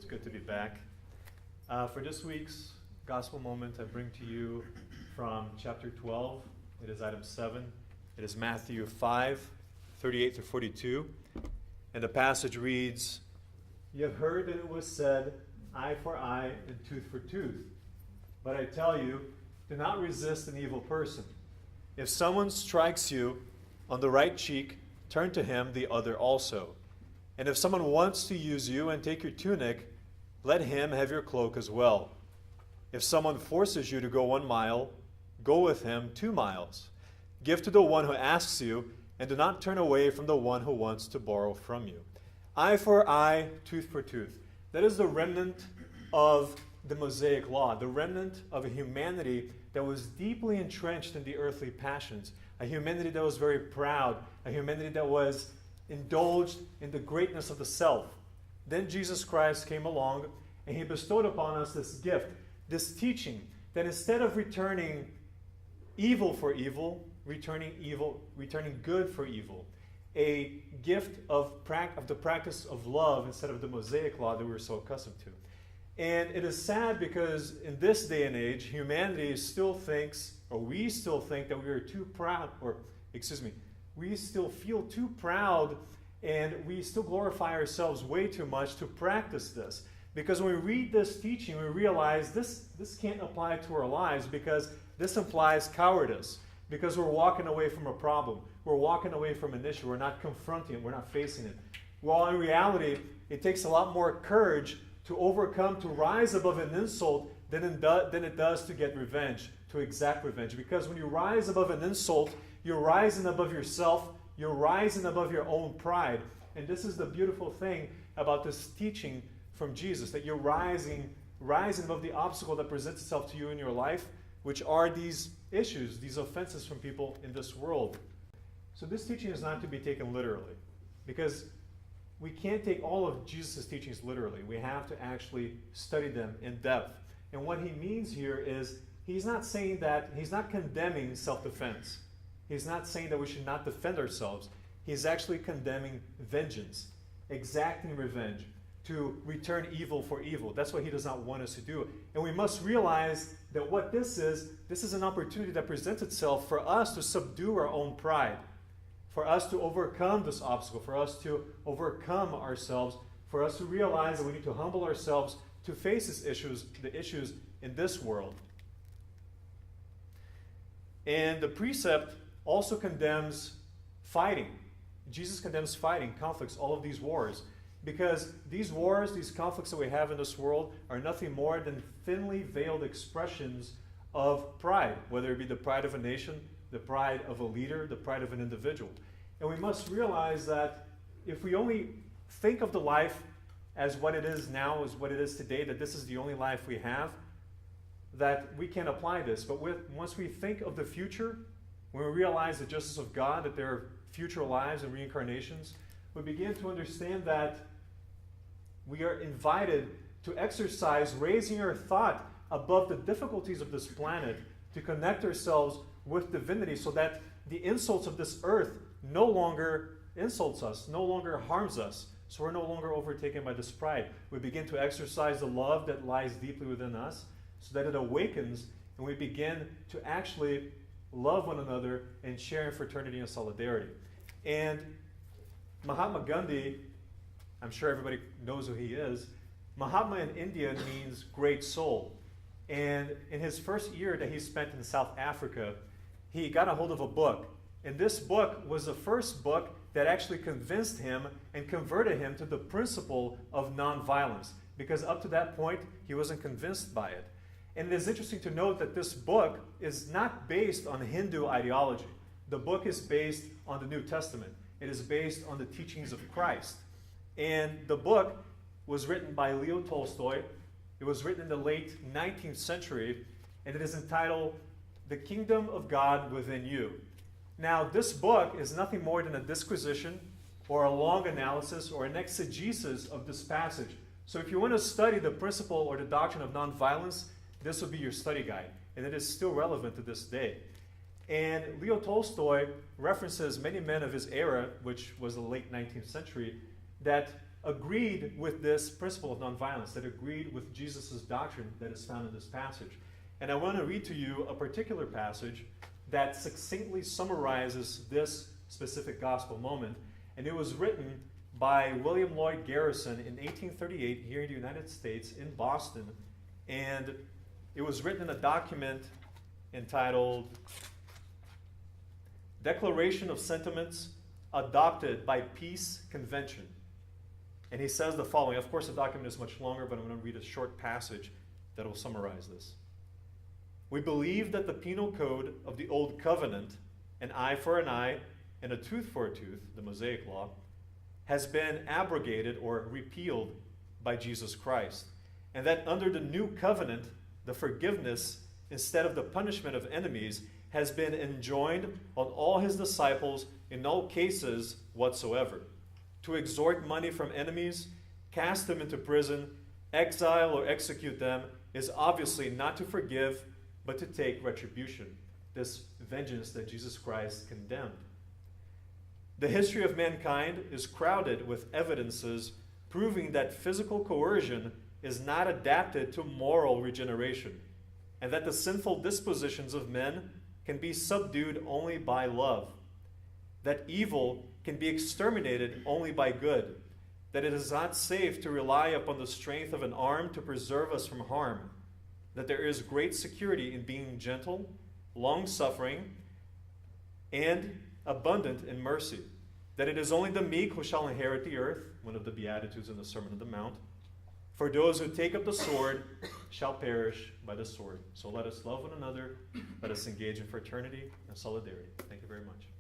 good to be back. For this week's Gospel Moment, I bring to you from chapter 12. It is item 7. It is Matthew 5, 38 to 42. And the passage reads, "You have heard that it was said, eye for eye and tooth for tooth. But I tell you, do not resist an evil person. If someone strikes you on the right cheek, turn to him the other also. And if someone wants to use you and take your tunic, let him have your cloak as well. If someone forces you to go 1 mile, go with him 2 miles. Give to the one who asks you, and do not turn away from the one who wants to borrow from you. Eye for eye, tooth for tooth." That is the remnant of the Mosaic law, the remnant of a humanity that was deeply entrenched in the earthly passions, a humanity that was very proud, a humanity that was indulged in the greatness of the self. Then Jesus Christ came along and he bestowed upon us this gift, this teaching, that instead of returning evil for evil, returning good for evil, a gift of the practice of love instead of the Mosaic law that we were so accustomed to. And it is sad because in this day and age, humanity still thinks, or we still think that we are too proud, we still feel too proud and we still glorify ourselves way too much to practice this. Because when we read this teaching, we realize this can't apply to our lives because this implies cowardice. Because we're walking away from a problem. We're walking away from an issue. We're not confronting it. We're not facing it. While in reality, it takes a lot more courage to overcome, to rise above an insult than it does to get revenge, to exact revenge. Because when you rise above an insult, you're rising above yourself. You're rising above your own pride. And this is the beautiful thing about this teaching from Jesus, that you're rising above the obstacle that presents itself to you in your life, which are these issues, these offenses from people in this world. So this teaching is not to be taken literally, because we can't take all of Jesus' teachings literally. We have to actually study them in depth. And what he means here is he's not saying that, he's not condemning self-defense. He's not saying that we should not defend ourselves. He's actually condemning vengeance, exacting revenge, to return evil for evil. That's what he does not want us to do. And we must realize that what this is an opportunity that presents itself for us to subdue our own pride, for us to overcome this obstacle, for us to overcome ourselves, for us to realize that we need to humble ourselves to face the issues in this world. And the precept also condemns fighting. Jesus condemns fighting, conflicts, all of these wars. Because these wars, these conflicts that we have in this world are nothing more than thinly veiled expressions of pride, whether it be the pride of a nation, the pride of a leader, the pride of an individual. And we must realize that if we only think of the life as what it is now, as what it is today, that this is the only life we have, that we can apply this. But once we think of the future, when we realize the justice of God, that there are future lives and reincarnations, we begin to understand that we are invited to exercise raising our thought above the difficulties of this planet, to connect ourselves with divinity so that the insults of this earth no longer insults us, no longer harms us, so we're no longer overtaken by this pride. We begin to exercise the love that lies deeply within us so that it awakens and we begin to actually love one another and share in fraternity and solidarity. And Mahatma Gandhi, I'm sure everybody knows who he is. Mahatma in India means great soul. And in his first year that he spent in South Africa, he got a hold of a book. And this book was the first book that actually convinced him and converted him to the principle of nonviolence. Because up to that point, he wasn't convinced by it. And it is interesting to note that this book is not based on Hindu ideology. The book is based on the New Testament. It is based on the teachings of Christ. And the book was written by Leo Tolstoy. It was written in the late 19th century, and it is entitled The Kingdom of God Within You. Now, this book is nothing more than a disquisition or a long analysis or an exegesis of this passage. So if you want to study the principle or the doctrine of nonviolence, this will be your study guide, and it is still relevant to this day. And Leo Tolstoy references many men of his era, which was the late 19th century, that agreed with this principle of nonviolence, that agreed with Jesus' doctrine that is found in this passage. And I want to read to you a particular passage that succinctly summarizes this specific gospel moment. And it was written by William Lloyd Garrison in 1838 here in the United States in Boston. And it was written in a document entitled Declaration of Sentiments Adopted by Peace Convention. And he says the following. Of course, the document is much longer, but I'm going to read a short passage that will summarize this. We believe that the penal code of the Old Covenant, an eye for an eye and a tooth for a tooth, the Mosaic Law, has been abrogated or repealed by Jesus Christ, and that under the New Covenant, the forgiveness instead of the punishment of enemies has been enjoined on all his disciples in all cases whatsoever. To extort money from enemies, cast them into prison, exile or execute them is obviously not to forgive, but to take retribution, this vengeance that Jesus Christ condemned. The history of mankind is crowded with evidences proving that physical coercion is not adapted to moral regeneration, and that the sinful dispositions of men can be subdued only by love, that evil can be exterminated only by good, that it is not safe to rely upon the strength of an arm to preserve us from harm, that there is great security in being gentle, long-suffering, and abundant in mercy, that it is only the meek who shall inherit the earth, one of the Beatitudes in the Sermon on the Mount, for those who take up the sword shall perish by the sword. So let us love one another, let us engage in fraternity and solidarity. Thank you very much.